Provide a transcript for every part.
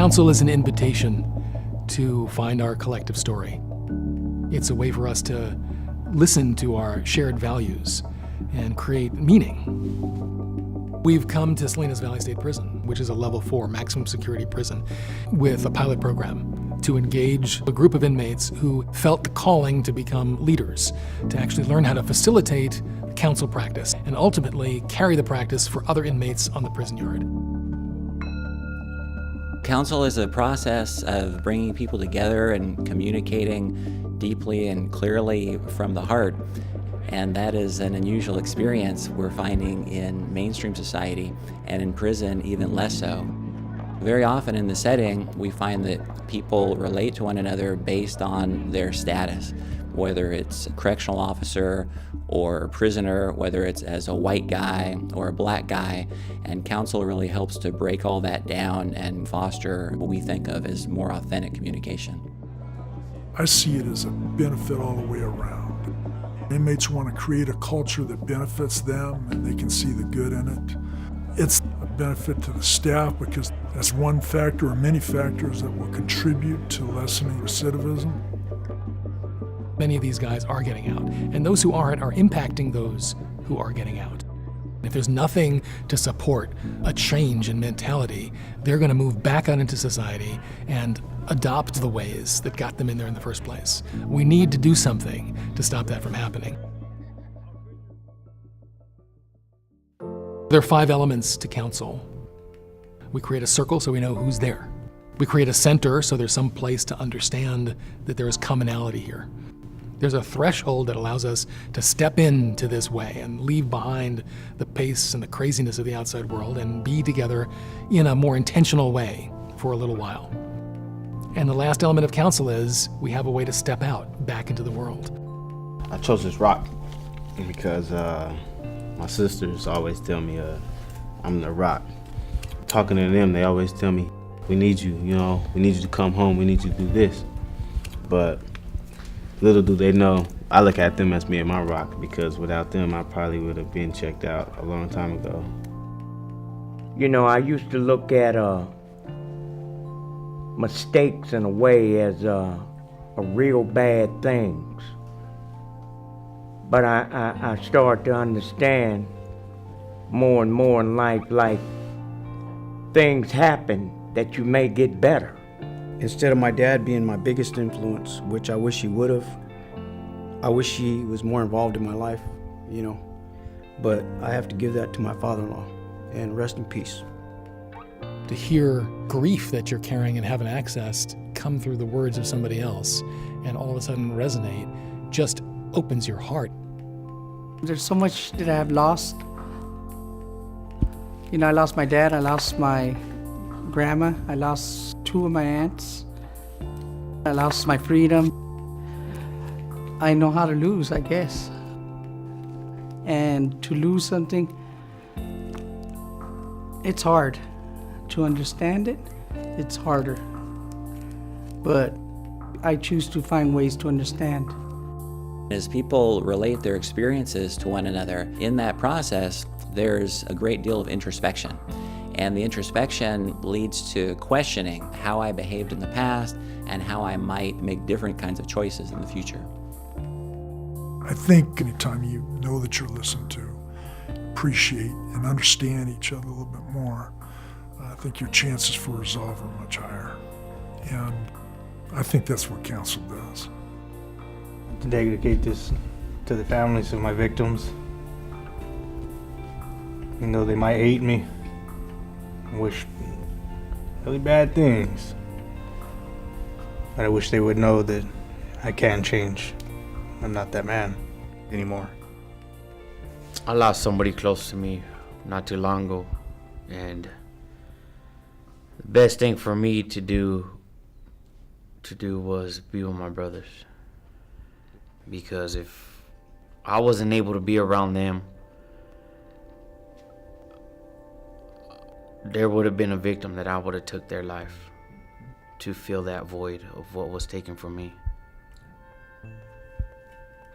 Council is an invitation to find our collective story. It's a way for us to listen to our shared values and create meaning. We've come to Salinas Valley State Prison, which is a level 4 maximum security prison, with a pilot program to engage a group of inmates who felt the calling to become leaders, to actually learn how to facilitate council practice and ultimately carry the practice for other inmates on the prison yard. Council is a process of bringing people together and communicating deeply and clearly from the heart. And that is an unusual experience we're finding in mainstream society, and in prison even less so. Very often in the setting, we find that people relate to one another based on their status, whether it's a correctional officer or a prisoner, whether it's as a white guy or a black guy, and Council really helps to break all that down and foster what we think of as more authentic communication. I see it as a benefit all the way around. Inmates want to create a culture that benefits them and they can see the good in it. It's a benefit to the staff because that's one factor or many factors that will contribute to lessening recidivism. Many of these guys are getting out, and those who aren't are impacting those who are getting out. If there's nothing to support a change in mentality, they're going to move back out into society and adopt the ways that got them in there in the first place. We need to do something to stop that from happening. There are 5 elements to Council. We create a circle so we know who's there. We create a center so there's some place to understand that there is commonality here. There's a threshold that allows us to step into this way and leave behind the pace and the craziness of the outside world and be together in a more intentional way for a little while. And the last element of Council is we have a way to step out back into the world. I chose this rock because my sisters always tell me I'm the rock. Talking to them, they always tell me, we need you, we need you to come home, we need you to do this. But little do they know, I look at them as being my rock, because without them, I probably would have been checked out a long time ago. I used to look at mistakes in a way as a real bad things. But I started to understand more and more in life, like things happen that you may get better. Instead of my dad being my biggest influence, which I wish he would have, I wish he was more involved in my life, but I have to give that to my father-in-law, and rest in peace. To hear grief that you're carrying and haven't accessed come through the words of somebody else and all of a sudden resonate just opens your heart. There's so much that I have lost. I lost my dad, I lost my grandma, I lost 2 of my aunts, I lost my freedom. I know how to lose, I guess. And to lose something, it's hard. To understand it, it's harder. But I choose to find ways to understand. As people relate their experiences to one another, in that process, there's a great deal of introspection. And the introspection leads to questioning how I behaved in the past and how I might make different kinds of choices in the future. I think anytime you know that you're listened to, appreciate and understand each other a little bit more, I think your chances for resolve are much higher. And I think that's what Council does. To dedicate this to the families of my victims. They might hate me, wish really bad things, but I wish they would know that I can change. I'm not that man anymore. I lost somebody close to me not too long ago, and the best thing for me to do was be with my brothers, because if I wasn't able to be around them, there would have been a victim that I would have took their life to fill that void of what was taken from me.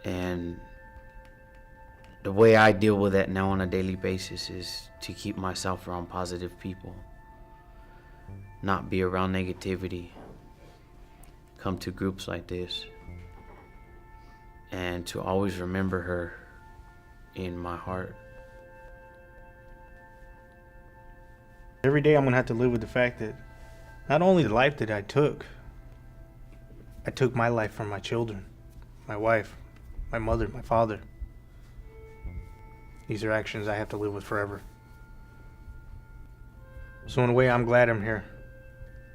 And the way I deal with that now on a daily basis is to keep myself around positive people not be around negativity, come to groups like this, and to always remember her in my heart. Every day I'm gonna have to live with the fact that not only the life that I took my life from my children, my wife, my mother, my father. These are actions I have to live with forever. So in a way, I'm glad I'm here.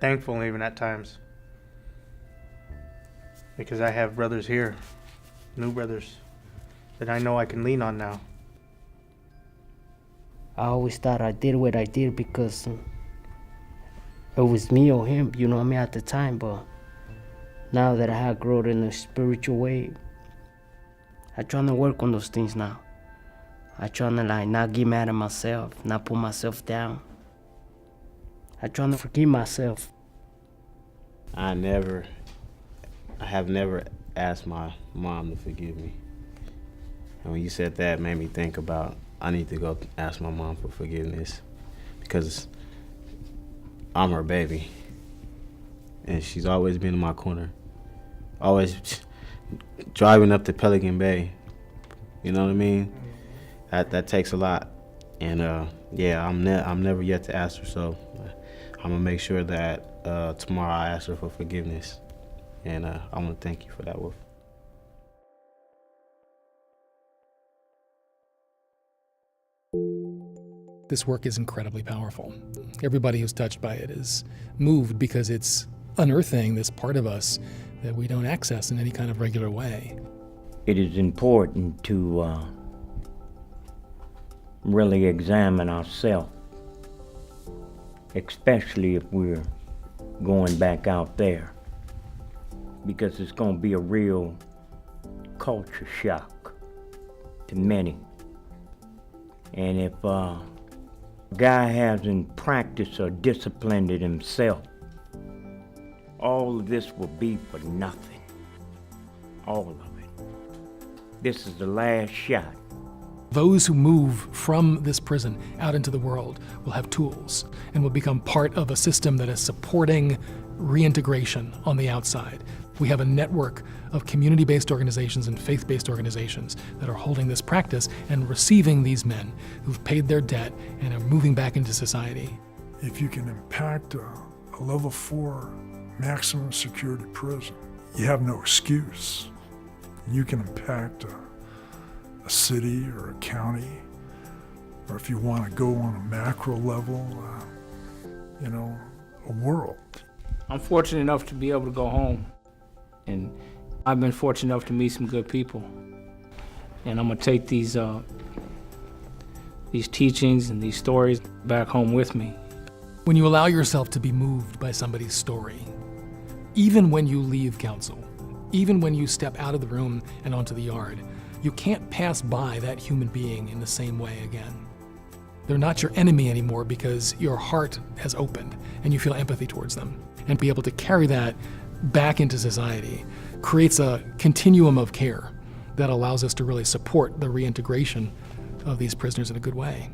Thankful even at times. Because I have brothers here, new brothers, that I know I can lean on now. I always thought I did what I did because it was me or him, you know what I mean, at the time. But now that I have grown in a spiritual way, I trying to work on those things now. I trying to like not get mad at myself, not put myself down. I trying to forgive myself. I have never asked my mom to forgive me. And when you said that, it made me think about I need to go ask my mom for forgiveness because I'm her baby. And she's always been in my corner. Always driving up to Pelican Bay. You know what I mean? That takes a lot. And yeah, I'm never yet to ask her, so I'm gonna make sure that tomorrow I ask her for forgiveness. And I wanna thank you for that, Wolf. This work is incredibly powerful. Everybody who's touched by it is moved because it's unearthing this part of us that we don't access in any kind of regular way. It is important to really examine ourselves, especially if we're going back out there, because it's going to be a real culture shock to many. And if a guy hasn't practiced or disciplined it himself, all of this will be for nothing. All of it. This is the last shot. Those who move from this prison out into the world will have tools and will become part of a system that is supporting reintegration on the outside. We have a network of community-based organizations and faith-based organizations that are holding this practice and receiving these men who've paid their debt and are moving back into society. If you can impact a level 4 maximum security prison, you have no excuse. You can impact a city or a county, or if you want to go on a macro level, a world. I'm fortunate enough to be able to go home, and I've been fortunate enough to meet some good people. And I'm gonna take these teachings and these stories back home with me. When you allow yourself to be moved by somebody's story, even when you leave council, even when you step out of the room and onto the yard, you can't pass by that human being in the same way again. They're not your enemy anymore because your heart has opened and you feel empathy towards them. And be able to carry that back into society creates a continuum of care that allows us to really support the reintegration of these prisoners in a good way.